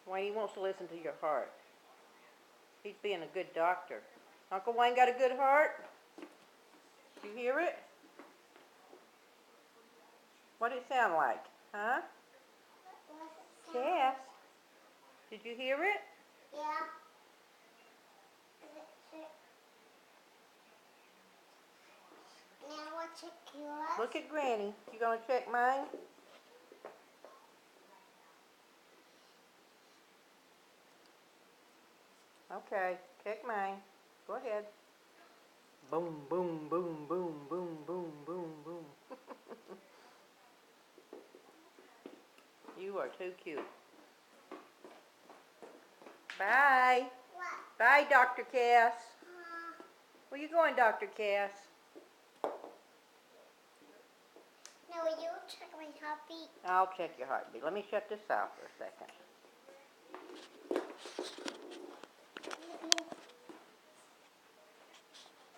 Why he wants to listen to your heart. He's being a good doctor. Uncle Wayne got a good heart? You hear it? What did it sound like? Huh? Cass? Did you hear it? Yeah. Now we'll check yours. Look at Granny. You gonna check mine? Okay, check mine. Go ahead. Boom, boom, boom, boom, boom, boom, boom, boom. You are too cute. Bye. What? Bye, Dr. Cass. Where you going, Dr. Cass? Now will you check my heartbeat? I'll check your heartbeat. Let me shut this off for a second.